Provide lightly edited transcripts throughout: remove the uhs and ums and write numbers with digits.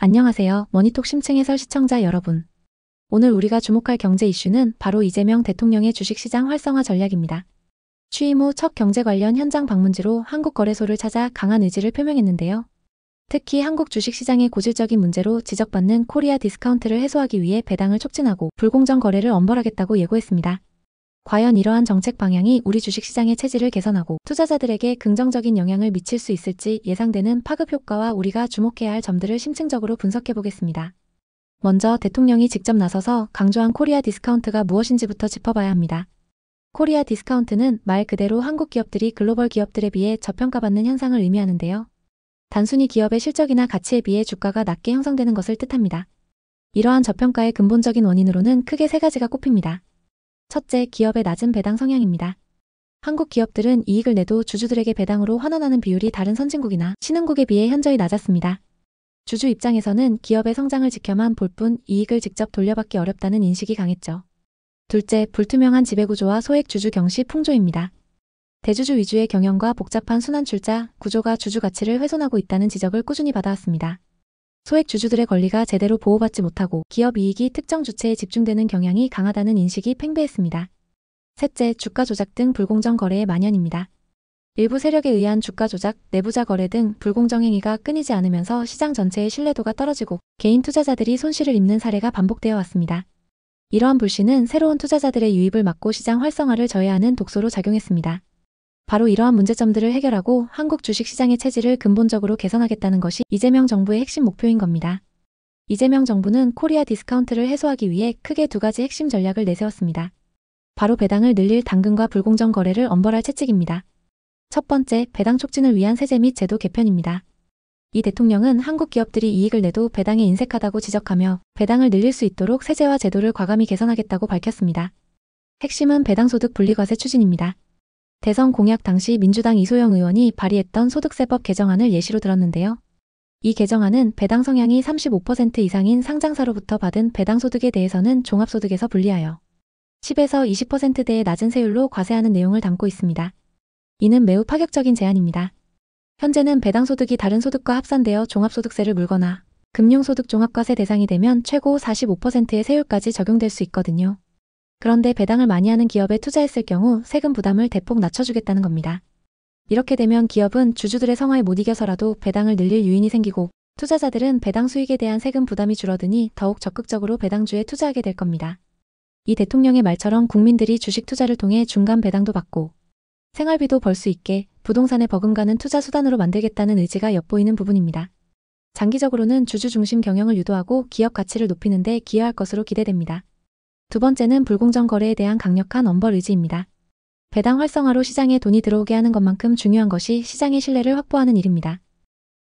안녕하세요. 머니톡 심층 해설 시청자 여러분. 오늘 우리가 주목할 경제 이슈는 바로 이재명 대통령의 주식시장 활성화 전략입니다. 취임 후 첫 경제 관련 현장 방문지로 한국거래소를 찾아 강한 의지를 표명했는데요. 특히 한국 주식시장의 고질적인 문제로 지적받는 코리아 디스카운트를 해소하기 위해 배당을 촉진하고 불공정 거래를 엄벌하겠다고 예고했습니다. 과연 이러한 정책 방향이 우리 주식시장의 체질을 개선하고 투자자들에게 긍정적인 영향을 미칠 수 있을지 예상되는 파급 효과와 우리가 주목해야 할 점들을 심층적으로 분석해 보겠습니다. 먼저 대통령이 직접 나서서 강조한 코리아 디스카운트가 무엇인지부터 짚어봐야 합니다. 코리아 디스카운트는 말 그대로 한국 기업들이 글로벌 기업들에 비해 저평가받는 현상을 의미하는데요. 단순히 기업의 실적이나 가치에 비해 주가가 낮게 형성되는 것을 뜻합니다. 이러한 저평가의 근본적인 원인으로는 크게 세 가지가 꼽힙니다. 첫째, 기업의 낮은 배당 성향입니다. 한국 기업들은 이익을 내도 주주들에게 배당으로 환원하는 비율이 다른 선진국이나 신흥국에 비해 현저히 낮았습니다. 주주 입장에서는 기업의 성장을 지켜만 볼 뿐 이익을 직접 돌려받기 어렵다는 인식이 강했죠. 둘째, 불투명한 지배구조와 소액 주주 경시 풍조입니다. 대주주 위주의 경영과 복잡한 순환출자 구조가 주주 가치를 훼손하고 있다는 지적을 꾸준히 받아왔습니다. 소액 주주들의 권리가 제대로 보호받지 못하고 기업 이익이 특정 주체에 집중되는 경향이 강하다는 인식이 팽배했습니다. 셋째, 주가 조작 등 불공정 거래의 만연입니다. 일부 세력에 의한 주가 조작, 내부자 거래 등 불공정 행위가 끊이지 않으면서 시장 전체의 신뢰도가 떨어지고 개인 투자자들이 손실을 입는 사례가 반복되어 왔습니다. 이러한 불신은 새로운 투자자들의 유입을 막고 시장 활성화를 저해하는 독소로 작용했습니다. 바로 이러한 문제점들을 해결하고 한국 주식시장의 체질을 근본적으로 개선하겠다는 것이 이재명 정부의 핵심 목표인 겁니다. 이재명 정부는 코리아 디스카운트를 해소하기 위해 크게 두 가지 핵심 전략을 내세웠습니다. 바로 배당을 늘릴 당근과 불공정 거래를 엄벌할 채찍입니다. 첫 번째, 배당 촉진을 위한 세제 및 제도 개편입니다. 이 대통령은 한국 기업들이 이익을 내도 배당에 인색하다고 지적하며 배당을 늘릴 수 있도록 세제와 제도를 과감히 개선하겠다고 밝혔습니다. 핵심은 배당소득 분리과세 추진입니다. 대선 공약 당시 민주당 이소영 의원이 발의했던 소득세법 개정안을 예시로 들었는데요. 이 개정안은 배당 성향이 35% 이상인 상장사로부터 받은 배당소득에 대해서는 종합소득에서 분리하여 10에서 20%대의 낮은 세율로 과세하는 내용을 담고 있습니다. 이는 매우 파격적인 제안입니다. 현재는 배당소득이 다른 소득과 합산되어 종합소득세를 물거나 금융소득 종합과세 대상이 되면 최고 45%의 세율까지 적용될 수 있거든요. 그런데 배당을 많이 하는 기업에 투자했을 경우 세금 부담을 대폭 낮춰주겠다는 겁니다. 이렇게 되면 기업은 주주들의 성화에 못 이겨서라도 배당을 늘릴 유인이 생기고 투자자들은 배당 수익에 대한 세금 부담이 줄어드니 더욱 적극적으로 배당주에 투자하게 될 겁니다. 이 대통령의 말처럼 국민들이 주식 투자를 통해 중간 배당도 받고 생활비도 벌 수 있게 부동산에 버금가는 투자 수단으로 만들겠다는 의지가 엿보이는 부분입니다. 장기적으로는 주주 중심 경영을 유도하고 기업 가치를 높이는 데 기여할 것으로 기대됩니다. 두 번째는 불공정 거래에 대한 강력한 엄벌 의지입니다. 배당 활성화로 시장에 돈이 들어오게 하는 것만큼 중요한 것이 시장의 신뢰를 확보하는 일입니다.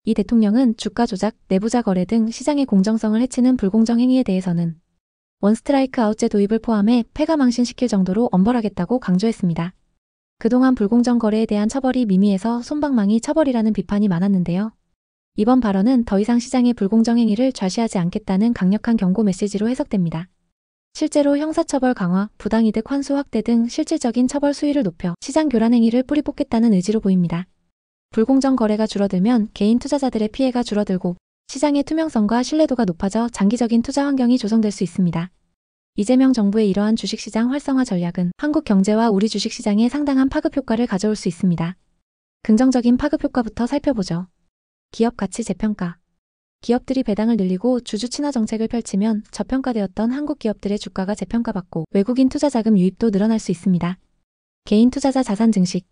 이 대통령은 주가 조작, 내부자 거래 등 시장의 공정성을 해치는 불공정 행위에 대해서는 원스트라이크 아웃제 도입을 포함해 패가망신시킬 정도로 엄벌하겠다고 강조했습니다. 그동안 불공정 거래에 대한 처벌이 미미해서 솜방망이 처벌이라는 비판이 많았는데요. 이번 발언은 더 이상 시장의 불공정 행위를 좌시하지 않겠다는 강력한 경고 메시지로 해석됩니다. 실제로 형사처벌 강화, 부당이득 환수 확대 등 실질적인 처벌 수위를 높여 시장 교란 행위를 뿌리 뽑겠다는 의지로 보입니다. 불공정 거래가 줄어들면 개인 투자자들의 피해가 줄어들고 시장의 투명성과 신뢰도가 높아져 장기적인 투자 환경이 조성될 수 있습니다. 이재명 정부의 이러한 주식시장 활성화 전략은 한국 경제와 우리 주식시장에 상당한 파급 효과를 가져올 수 있습니다. 긍정적인 파급 효과부터 살펴보죠. 기업 가치 재평가. 기업들이 배당을 늘리고 주주 친화 정책을 펼치면 저평가되었던 한국 기업들의 주가가 재평가받고 외국인 투자 자금 유입도 늘어날 수 있습니다. 개인 투자자 자산 증식.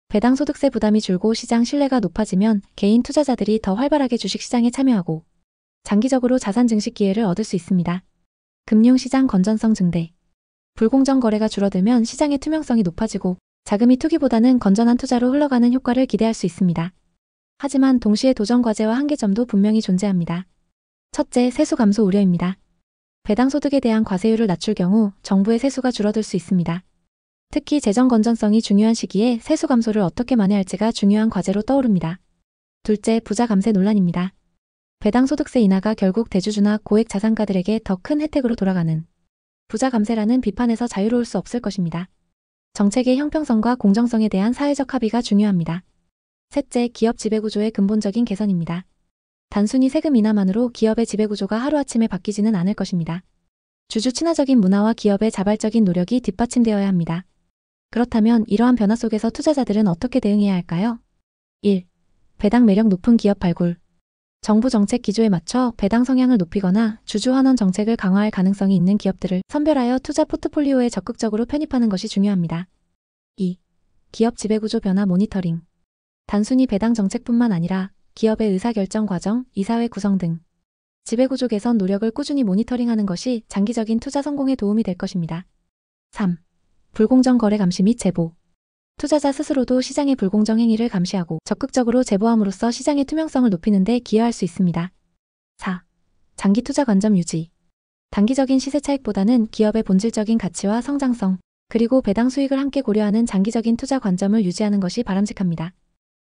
배당 소득세 부담이 줄고 시장 신뢰가 높아지면 개인 투자자들이 더 활발하게 주식시장에 참여하고 장기적으로 자산 증식 기회를 얻을 수 있습니다. 금융시장 건전성 증대. 불공정 거래가 줄어들면 시장의 투명성이 높아지고 자금이 투기보다는 건전한 투자로 흘러가는 효과를 기대할 수 있습니다. 하지만 동시에 도전 과제와 한계점도 분명히 존재합니다. 첫째, 세수 감소 우려입니다. 배당 소득에 대한 과세율을 낮출 경우 정부의 세수가 줄어들 수 있습니다. 특히 재정 건전성이 중요한 시기에 세수 감소를 어떻게 만회할지가 중요한 과제로 떠오릅니다. 둘째, 부자 감세 논란입니다. 배당 소득세 인하가 결국 대주주나 고액 자산가들에게 더 큰 혜택으로 돌아가는 부자 감세라는 비판에서 자유로울 수 없을 것입니다. 정책의 형평성과 공정성에 대한 사회적 합의가 중요합니다. 셋째, 기업 지배구조의 근본적인 개선입니다. 단순히 세금 인하만으로 기업의 지배구조가 하루아침에 바뀌지는 않을 것입니다. 주주 친화적인 문화와 기업의 자발적인 노력이 뒷받침되어야 합니다. 그렇다면 이러한 변화 속에서 투자자들은 어떻게 대응해야 할까요? 1. 배당 매력 높은 기업 발굴. 정부 정책 기조에 맞춰 배당 성향을 높이거나 주주 환원 정책을 강화할 가능성이 있는 기업들을 선별하여 투자 포트폴리오에 적극적으로 편입하는 것이 중요합니다. 2. 기업 지배구조 변화 모니터링. 단순히 배당 정책뿐만 아니라 기업의 의사결정 과정, 이사회 구성 등 지배구조 개선 노력을 꾸준히 모니터링하는 것이 장기적인 투자 성공에 도움이 될 것입니다. 3. 불공정 거래 감시 및 제보. 투자자 스스로도 시장의 불공정 행위를 감시하고 적극적으로 제보함으로써 시장의 투명성을 높이는 데 기여할 수 있습니다. 4. 장기 투자 관점 유지. 단기적인 시세 차익보다는 기업의 본질적인 가치와 성장성, 그리고 배당 수익을 함께 고려하는 장기적인 투자 관점을 유지하는 것이 바람직합니다.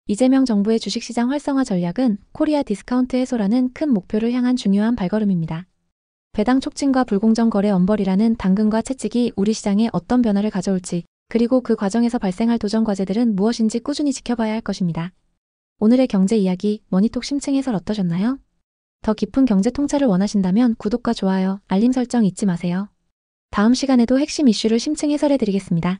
이재명 정부의 주식시장 활성화 전략은 코리아 디스카운트 해소라는 큰 목표를 향한 중요한 발걸음입니다. 배당 촉진과 불공정 거래 엄벌이라는 당근과 채찍이 우리 시장에 어떤 변화를 가져올지, 그리고 그 과정에서 발생할 도전 과제들은 무엇인지 꾸준히 지켜봐야 할 것입니다. 오늘의 경제 이야기 머니톡 심층 해설 어떠셨나요? 더 깊은 경제 통찰을 원하신다면 구독과 좋아요, 알림 설정 잊지 마세요. 다음 시간에도 핵심 이슈를 심층 해설해 드리겠습니다.